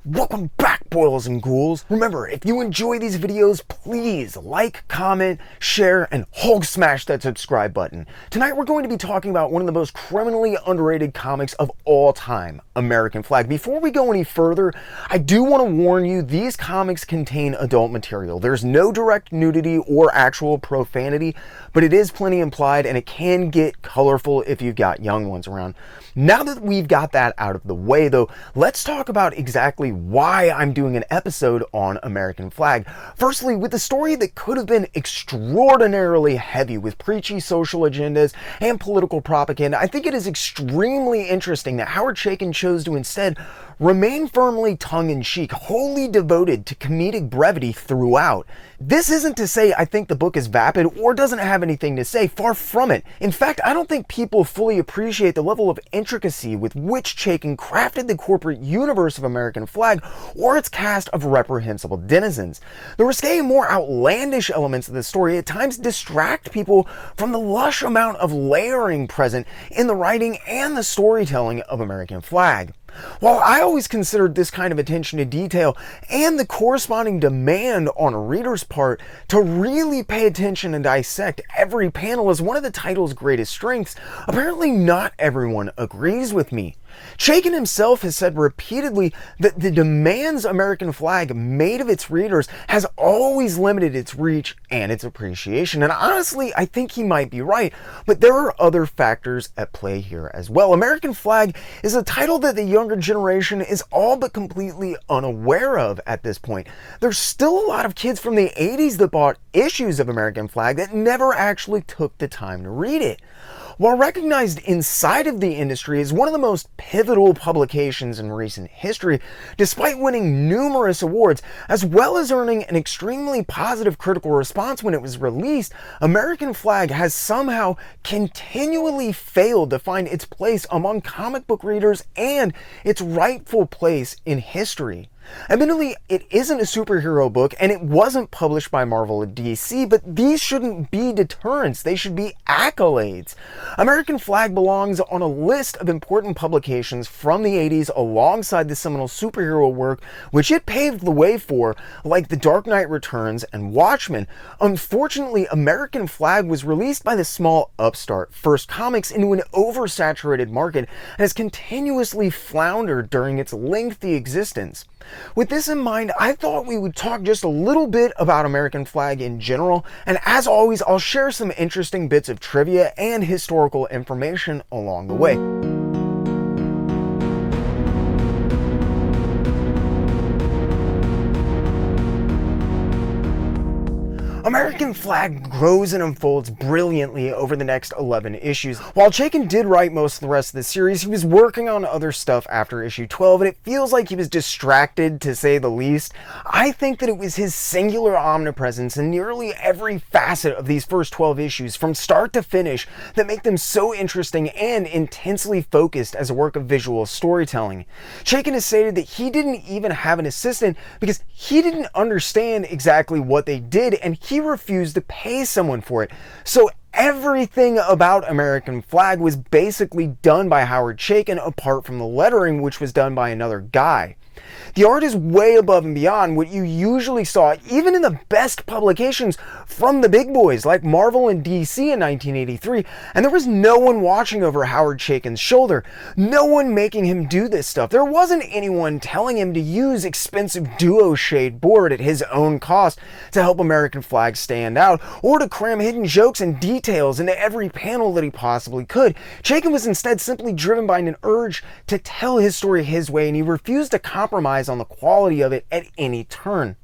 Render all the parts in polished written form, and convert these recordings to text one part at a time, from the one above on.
Welcome back, boils and ghouls. Remember, if you enjoy these videos, please like, comment, share, and Hulk smash that subscribe button. Tonight we're going to be talking about one of the most criminally underrated comics of all time, American Flagg. Before we go any further, I do want to warn you, these comics contain adult material. There's no direct nudity or actual profanity, but it is plenty implied and it can get colorful if you've got young ones around. Now that we've got that out of the way though, let's talk about exactly why I'm doing an episode on American Flagg. Firstly, with a story that could have been extraordinarily heavy with preachy social agendas and political propaganda, I think it is extremely interesting that Howard Chaykin chose to instead remain firmly tongue-in-cheek, wholly devoted to comedic brevity throughout. This isn't to say I think the book is vapid or doesn't have anything to say, far from it. In fact, I don't think people fully appreciate the level of intricacy with which Chaykin crafted the corporate universe of American Flagg or its cast of reprehensible denizens. The risque and more outlandish elements of the story at times distract people from the lush amount of layering present in the writing and the storytelling of American Flagg. While I always considered this kind of attention to detail and the corresponding demand on a reader's part to really pay attention and dissect every panel as one of the title's greatest strengths, apparently not everyone agrees with me. Chaykin himself has said repeatedly that the demands American Flagg made of its readers has always limited its reach and its appreciation. And honestly, I think he might be right, but there are other factors at play here as well. American Flagg is a title that the younger generation is all but completely unaware of at this point. There's still a lot of kids from the 80s that bought issues of American Flagg that never actually took the time to read it. While recognized inside of the industry as one of the most pivotal publications in recent history, despite winning numerous awards, as well as earning an extremely positive critical response when it was released, American Flagg has somehow continually failed to find its place among comic book readers and its rightful place in history. Admittedly, it isn't a superhero book and it wasn't published by Marvel or DC, but these shouldn't be deterrents, they should be accolades. American Flagg belongs on a list of important publications from the 80s alongside the seminal superhero work which it paved the way for, like The Dark Knight Returns and Watchmen. Unfortunately, American Flagg was released by the small upstart First Comics into an oversaturated market and has continuously floundered during its lengthy existence. With this in mind, I thought we would talk just a little bit about American Flagg in general, and as always, I'll share some interesting bits of trivia and historical information along the way. American Flagg grows and unfolds brilliantly over the next 11 issues. While Chaykin did write most of the rest of the series, he was working on other stuff after issue 12, and it feels like he was distracted, to say the least. I think that it was his singular omnipresence in nearly every facet of these first 12 issues, from start to finish, that make them so interesting and intensely focused as a work of visual storytelling. Chaykin has stated that he didn't even have an assistant because he didn't understand exactly what they did, and he refused to pay someone for it. So everything about American Flagg was basically done by Howard Chaykin, apart from the lettering, which was done by another guy. The art is way above and beyond what you usually saw, even in the best publications from the big boys like Marvel and DC in 1983, and there was no one watching over Howard Chaykin's shoulder, no one making him do this stuff. There wasn't anyone telling him to use expensive duo shade board at his own cost to help American Flagg stand out, or to cram hidden jokes and details into every panel that he possibly could. Chaykin was instead simply driven by an urge to tell his story his way, and he refused to compromise on the quality of it at any turn.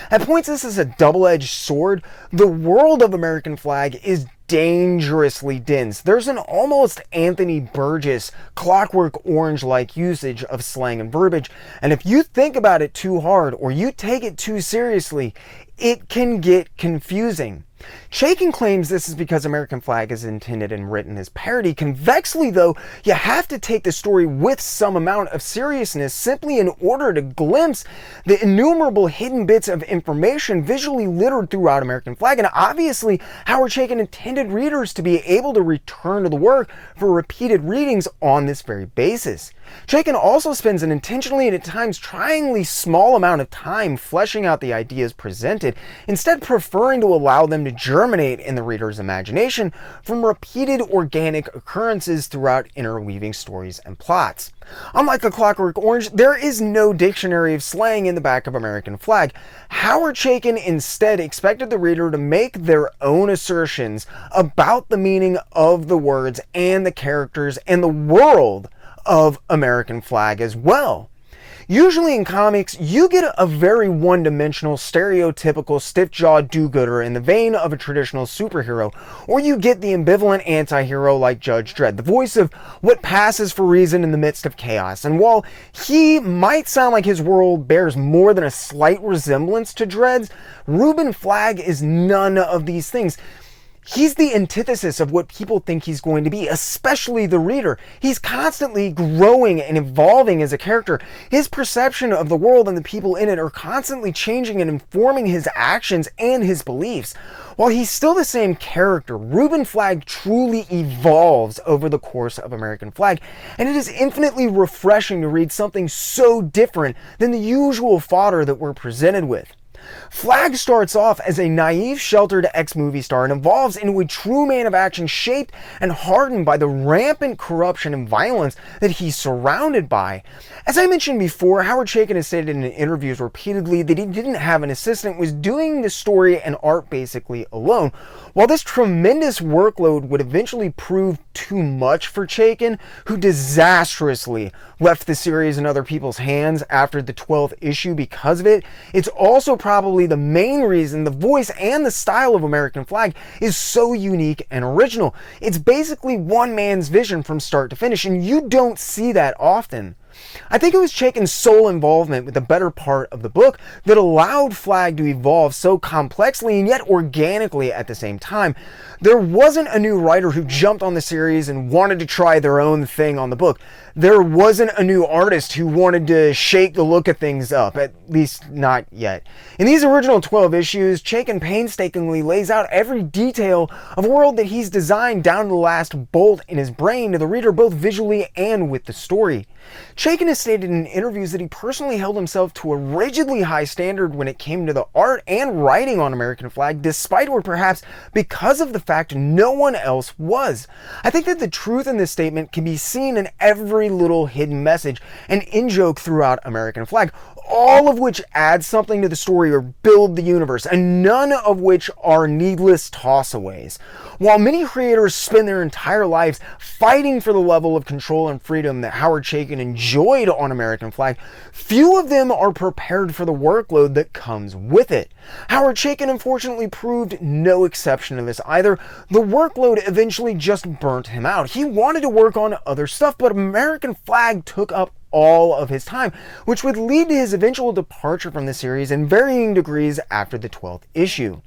At points, this is a double-edged sword. The world of American Flagg is dangerously dense. There's an almost Anthony Burgess, Clockwork Orange-like usage of slang and verbiage, and if you think about it too hard or you take it too seriously, it can get confusing. Chaykin claims this is because American Flagg is intended and written as parody. Convexly, though, you have to take the story with some amount of seriousness simply in order to glimpse the innumerable hidden bits of information visually littered throughout American Flagg. And obviously, Howard Chaykin intended readers to be able to return to the work for repeated readings on this very basis. Chaykin also spends an intentionally and at times tryingly small amount of time fleshing out the ideas presented, instead preferring to allow them to germinate in the reader's imagination from repeated organic occurrences throughout interweaving stories and plots. Unlike A Clockwork Orange, there is no dictionary of slang in the back of American Flagg. Howard Chaykin instead expected the reader to make their own assertions about the meaning of the words and the characters and the world of American Flagg as well. Usually in comics, you get a very one-dimensional, stereotypical, stiff-jawed do-gooder in the vein of a traditional superhero, or you get the ambivalent anti-hero like Judge Dredd, the voice of what passes for reason in the midst of chaos. And while he might sound like his world bears more than a slight resemblance to Dredd's, Reuben Flagg is none of these things. He's the antithesis of what people think he's going to be, especially the reader. He's constantly growing and evolving as a character. His perception of the world and the people in it are constantly changing and informing his actions and his beliefs. While he's still the same character, Reuben Flagg truly evolves over the course of American Flagg, and it is infinitely refreshing to read something so different than the usual fodder that we're presented with. Flagg starts off as a naive, sheltered ex-movie star and evolves into a true man of action shaped and hardened by the rampant corruption and violence that he's surrounded by. As I mentioned before, Howard Chaykin has stated in interviews repeatedly that he didn't have an assistant, was doing the story and art basically alone. While this tremendous workload would eventually prove too much for Chaykin, who disastrously left the series in other people's hands after the 12th issue because of it, it's also probably the main reason the voice and the style of American Flagg is so unique and original. It's basically one man's vision from start to finish, and you don't see that often. I think it was Chaykin's sole involvement with the better part of the book that allowed Flagg to evolve so complexly and yet organically at the same time. There wasn't a new writer who jumped on the series and wanted to try their own thing on the book. There wasn't a new artist who wanted to shake the look of things up, at least not yet. In these original 12 issues, Chaykin painstakingly lays out every detail of a world that he's designed down to the last bolt in his brain to the reader, both visually and with the story. Chaykin has stated in interviews that he personally held himself to a rigidly high standard when it came to the art and writing on American Flagg, despite or perhaps because of the fact no one else was. I think that the truth in this statement can be seen in every little hidden message and in-joke throughout American Flagg, all of which add something to the story or build the universe, and none of which are needless toss-aways. While many creators spend their entire lives fighting for the level of control and freedom that Howard Chaykin enjoyed on American Flagg, few of them are prepared for the workload that comes with it. Howard Chaykin unfortunately proved no exception to this either. The workload eventually just burnt him out. He wanted to work on other stuff, but American Flagg took up all of his time, which would lead to his eventual departure from the series in varying degrees after the 12th issue.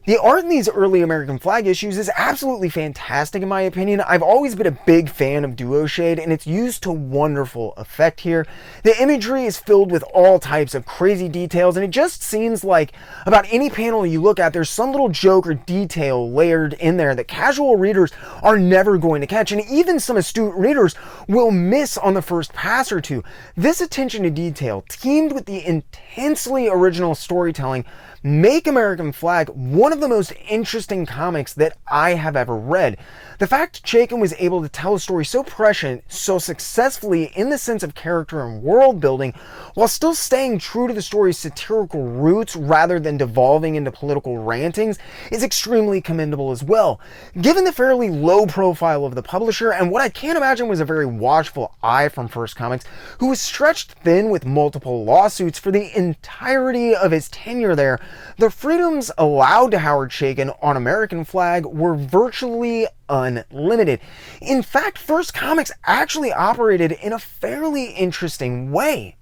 The art in these early American Flagg issues is absolutely fantastic in my opinion. I've always been a big fan of duo shade, and it's used to wonderful effect here. The imagery is filled with all types of crazy details, and it just seems like about any panel you look at, there's some little joke or detail layered in there that casual readers are never going to catch, and even some astute readers will miss on the first pass or two. This attention to detail, teamed with the intensely original storytelling, make American Flagg one of the most interesting comics that I have ever read. The fact Chaykin was able to tell a story so prescient, so successfully in the sense of character and world building, while still staying true to the story's satirical roots rather than devolving into political rantings, is extremely commendable as well. Given the fairly low profile of the publisher and what I can't imagine was a very watchful eye from First Comics, who was stretched thin with multiple lawsuits for the entirety of his tenure there, the freedoms allowed to Howard Chaykin on American Flagg were virtually unlimited. In fact, First Comics actually operated in a fairly interesting way.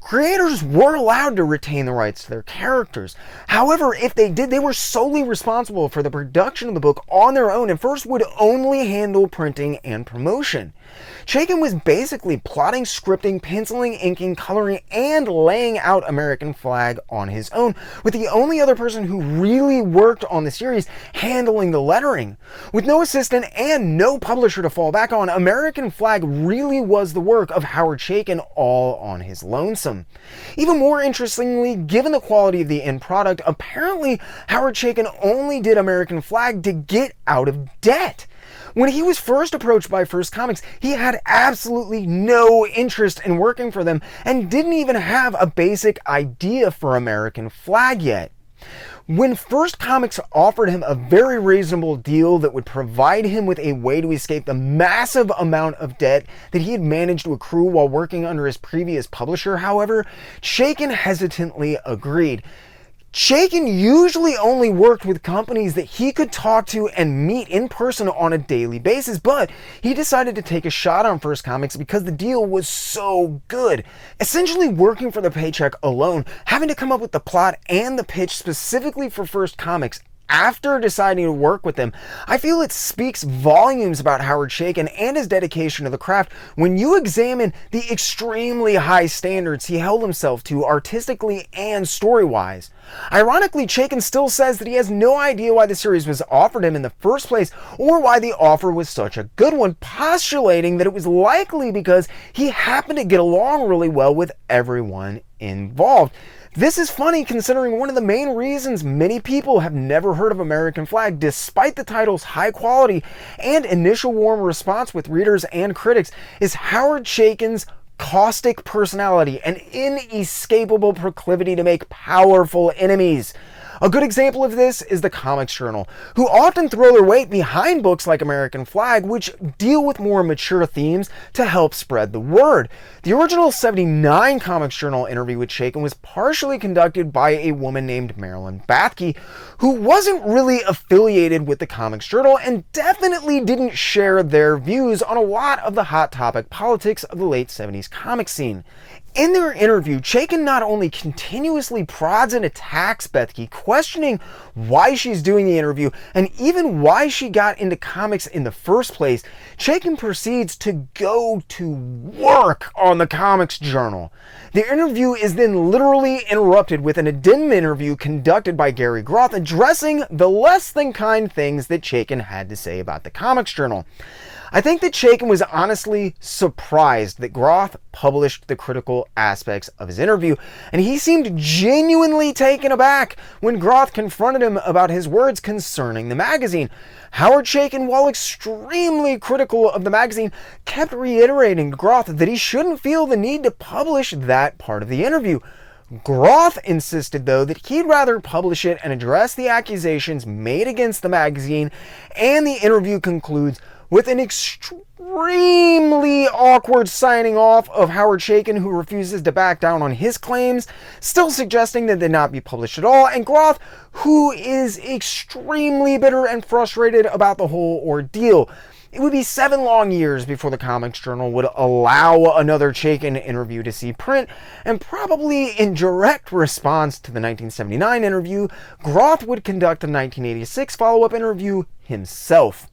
Creators were allowed to retain the rights to their characters. However, if they did, they were solely responsible for the production of the book on their own and first would only handle printing and promotion. Chaykin was basically plotting, scripting, penciling, inking, coloring, and laying out American Flagg on his own, with the only other person who really worked on the series handling the lettering. With no assistant and no publisher to fall back on, American Flagg really was the work of Howard Chaykin all on his lonesome. Even more interestingly, given the quality of the end product, apparently Howard Chaykin only did American Flagg to get out of debt. When he was first approached by First Comics, he had absolutely no interest in working for them and didn't even have a basic idea for American Flagg yet. When First Comics offered him a very reasonable deal that would provide him with a way to escape the massive amount of debt that he had managed to accrue while working under his previous publisher, however, Chaykin hesitantly agreed. Chaykin usually only worked with companies that he could talk to and meet in person on a daily basis, but he decided to take a shot on First Comics because the deal was so good. Essentially working for the paycheck alone, having to come up with the plot and the pitch specifically for First Comics after deciding to work with them, I feel it speaks volumes about Howard Chaykin and his dedication to the craft when you examine the extremely high standards he held himself to artistically and story-wise. Ironically, Chaykin still says that he has no idea why the series was offered him in the first place or why the offer was such a good one, postulating that it was likely because he happened to get along really well with everyone involved. This is funny considering one of the main reasons many people have never heard of American Flagg, despite the title's high quality and initial warm response with readers and critics, is Howard Chaykin's caustic personality and inescapable proclivity to make powerful enemies. A good example of this is the Comics Journal, who often throw their weight behind books like American Flagg, which deal with more mature themes to help spread the word. The original 79 Comics Journal interview with Chaykin was partially conducted by a woman named Marilyn Bathke, who wasn't really affiliated with the Comics Journal and definitely didn't share their views on a lot of the hot topic politics of the late 70s comic scene. In their interview, Chaykin not only continuously prods and attacks Bathke, questioning why she's doing the interview and even why she got into comics in the first place, Chaykin proceeds to go to work on the Comics Journal. The interview is then literally interrupted with an addendum interview conducted by Gary Groth addressing the less than kind things that Chaykin had to say about the Comics Journal. I think that Chaykin was honestly surprised that Groth published the critical aspects of his interview, and he seemed genuinely taken aback when Groth confronted him about his words concerning the magazine. Howard Chaykin, while extremely critical of the magazine, kept reiterating to Groth that he shouldn't feel the need to publish that part of the interview. Groth insisted, though, that he'd rather publish it and address the accusations made against the magazine, and the interview concludes with an extremely awkward signing off of Howard Chaykin, who refuses to back down on his claims, still suggesting that they not be published at all, and Groth, who is extremely bitter and frustrated about the whole ordeal. It would be 7 long years before the Comics Journal would allow another Chaykin interview to see print, and probably in direct response to the 1979 interview, Groth would conduct the 1986 follow-up interview himself.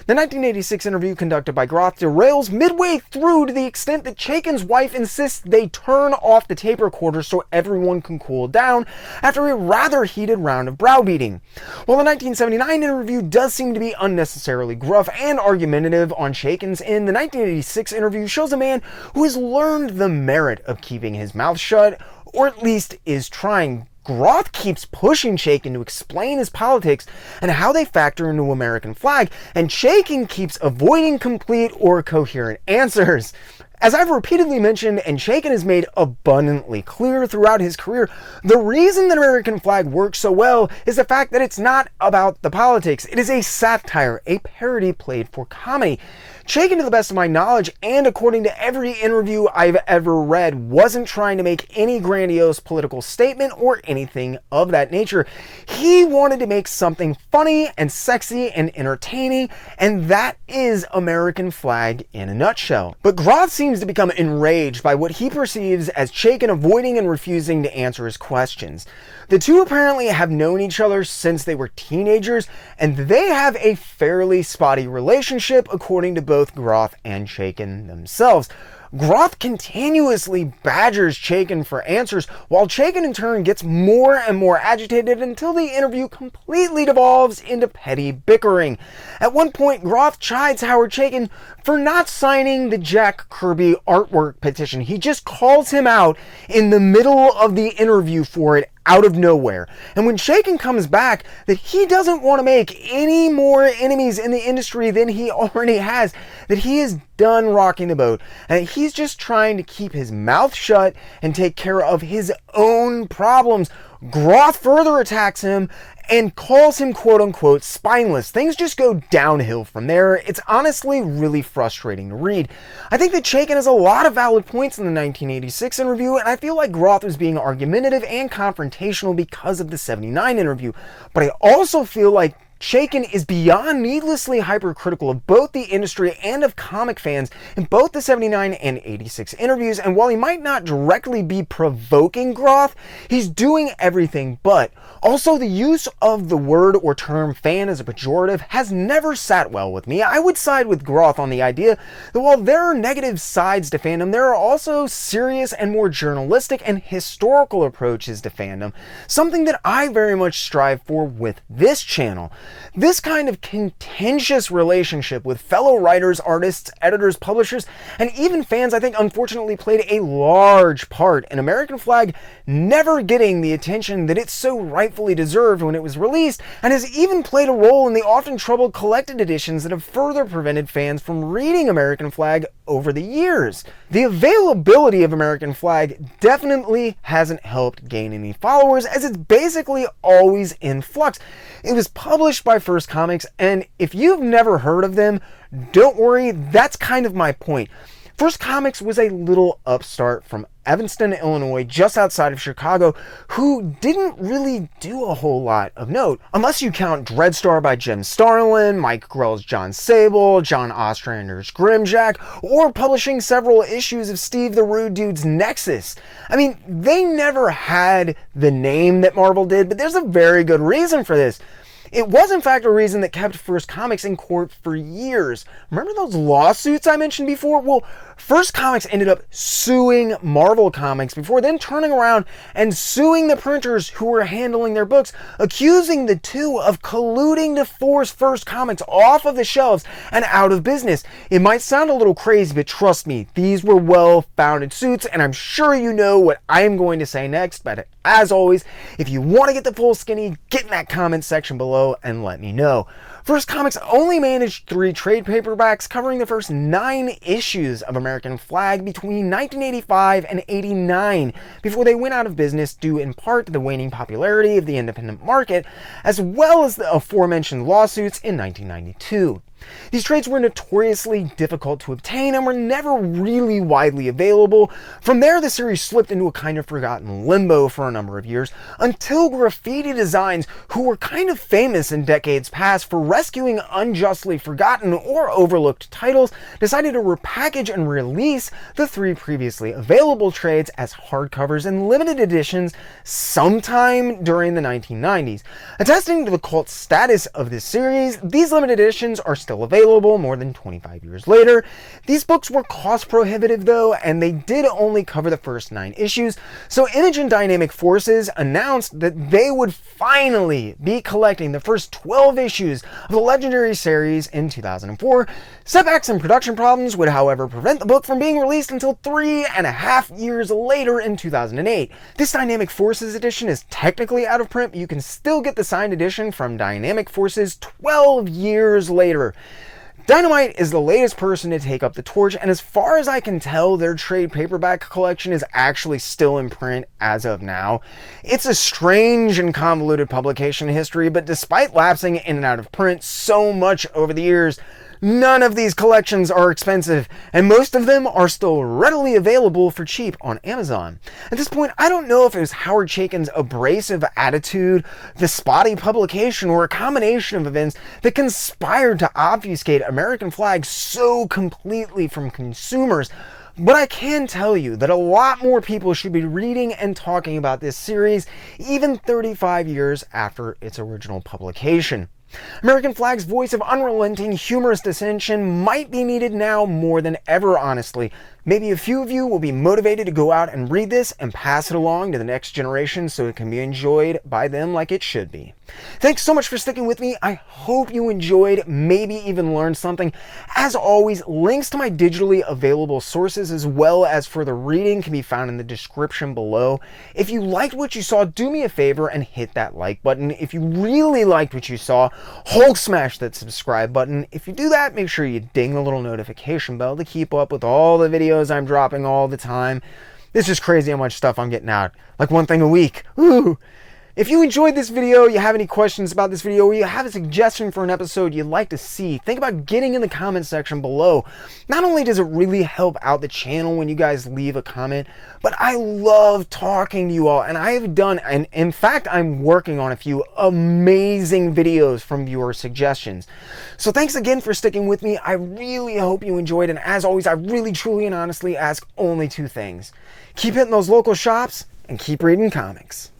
The 1986 interview conducted by Groth derails midway through to the extent that Chaykin's wife insists they turn off the tape recorder so everyone can cool down after a rather heated round of browbeating. While the 1979 interview does seem to be unnecessarily gruff and argumentative on Chaykin's end, the 1986 interview shows a man who has learned the merit of keeping his mouth shut, or at least is trying. Groth keeps pushing Chaykin to explain his politics and how they factor into American Flagg, and Chaykin keeps avoiding complete or coherent answers. As I've repeatedly mentioned, and Chaykin has made abundantly clear throughout his career, the reason that American Flagg works so well is the fact that it's not about the politics. It is a satire, a parody played for comedy. Chaykin, to the best of my knowledge, and according to every interview I've ever read, wasn't trying to make any grandiose political statement or anything of that nature. He wanted to make something funny and sexy and entertaining, and that is American Flagg in a nutshell. But Groth seems to become enraged by what he perceives as Chaykin avoiding and refusing to answer his questions. The two apparently have known each other since they were teenagers, and they have a fairly spotty relationship according to both both Groth and Chaykin themselves. Groth continuously badgers Chaykin for answers, while Chaykin in turn gets more and more agitated until the interview completely devolves into petty bickering. At one point, Groth chides Howard Chaykin for not signing the Jack Kirby artwork petition. He just calls him out in the middle of the interview for it, out of nowhere. And when Chaykin comes back that he doesn't want to make any more enemies in the industry than he already has, that he is done rocking the boat, and he's just trying to keep his mouth shut and take care of his own problems, Groth further attacks him and calls him quote-unquote spineless. Things just go downhill from there. It's honestly really frustrating to read. I think that Chaykin has a lot of valid points in the 1986 interview, and I feel like Groth was being argumentative and confrontational because of the 79 interview. But I also feel like Chaykin is beyond needlessly hypercritical of both the industry and of comic fans in both the 79 and 86 interviews, and while he might not directly be provoking Groth, he's doing everything but. Also, the use of the word or term fan as a pejorative has never sat well with me. I would side with Groth on the idea that while there are negative sides to fandom, there are also serious and more journalistic and historical approaches to fandom, something that I very much strive for with this channel. This kind of contentious relationship with fellow writers, artists, editors, publishers, and even fans, I think, unfortunately played a large part in American Flagg never getting the attention that it so rightfully deserved when it was released, and has even played a role in the often troubled collected editions that have further prevented fans from reading American Flagg over the years. The availability of American Flagg definitely hasn't helped gain any followers, as it's basically always in flux. It was published by First Comics, and if you've never heard of them, don't worry, that's kind of my point. First Comics was a little upstart from Evanston, Illinois, just outside of Chicago, who didn't really do a whole lot of note, unless you count Dreadstar by Jim Starlin, Mike Grell's John Sable, John Ostrander's Grimjack, or publishing several issues of Steve the Rude Dude's Nexus. I mean, they never had the name that Marvel did, but there's a very good reason for this. It was in fact a reason that kept First Comics in court for years. Remember those lawsuits I mentioned before? Well, First Comics ended up suing Marvel Comics before then turning around and suing the printers who were handling their books, accusing the two of colluding to force First Comics off of the shelves and out of business. It might sound a little crazy, but trust me, these were well-founded suits, and I'm sure you know what I am going to say next, but as always, if you want to get the full skinny, get in that comment section below and let me know. First Comics only managed 3 trade paperbacks covering the first 9 issues of American Flagg between 1985 and 89 before they went out of business due in part to the waning popularity of the independent market, as well as the aforementioned lawsuits in 1992. These trades were notoriously difficult to obtain and were never really widely available. From there, the series slipped into a kind of forgotten limbo for a number of years, until Graffiti Designs, who were kind of famous in decades past for rescuing unjustly forgotten or overlooked titles, decided to repackage and release the 3 previously available trades as hardcovers and limited editions sometime during the 1990s. Attesting to the cult status of this series, these limited editions are still available more than 25 years later. These books were cost prohibitive though, and they did only cover the first 9 issues, so Image and Dynamic Forces announced that they would finally be collecting the first 12 issues of the legendary series in 2004. Setbacks and production problems would however prevent the book from being released until 3.5 years later in 2008. This Dynamic Forces edition is technically out of print, but you can still get the signed edition from Dynamic Forces 12 years later. Dynamite is the latest person to take up the torch, and as far as I can tell, their trade paperback collection is actually still in print as of now. It's a strange and convoluted publication history, but despite lapsing in and out of print so much over the years, none of these collections are expensive, and most of them are still readily available for cheap on Amazon. At this point, I don't know if it was Howard Chaykin's abrasive attitude, the spotty publication, or a combination of events that conspired to obfuscate American Flagg so completely from consumers, but I can tell you that a lot more people should be reading and talking about this series even 35 years after its original publication. American Flagg's voice of unrelenting, humorous dissension might be needed now more than ever, honestly. Maybe a few of you will be motivated to go out and read this and pass it along to the next generation so it can be enjoyed by them like it should be. Thanks so much for sticking with me. I hope you enjoyed, maybe even learned something. As always, links to my digitally available sources as well as further reading can be found in the description below. If you liked what you saw, do me a favor and hit that like button. If you really liked what you saw, Hulk smash that subscribe button. If you do that, make sure you ding the little notification bell to keep up with all the videos I'm dropping all the time. It's just crazy how much stuff I'm getting out. Like one thing a week. Ooh. If you enjoyed this video, you have any questions about this video, or you have a suggestion for an episode you'd like to see, think about getting in the comment section below. Not only does it really help out the channel when you guys leave a comment, but I love talking to you all, and I have done, and in fact, I'm working on a few amazing videos from viewer suggestions. So thanks again for sticking with me. I really hope you enjoyed, and as always, I really, truly, and honestly ask only two things. Keep hitting those local shops, and keep reading comics.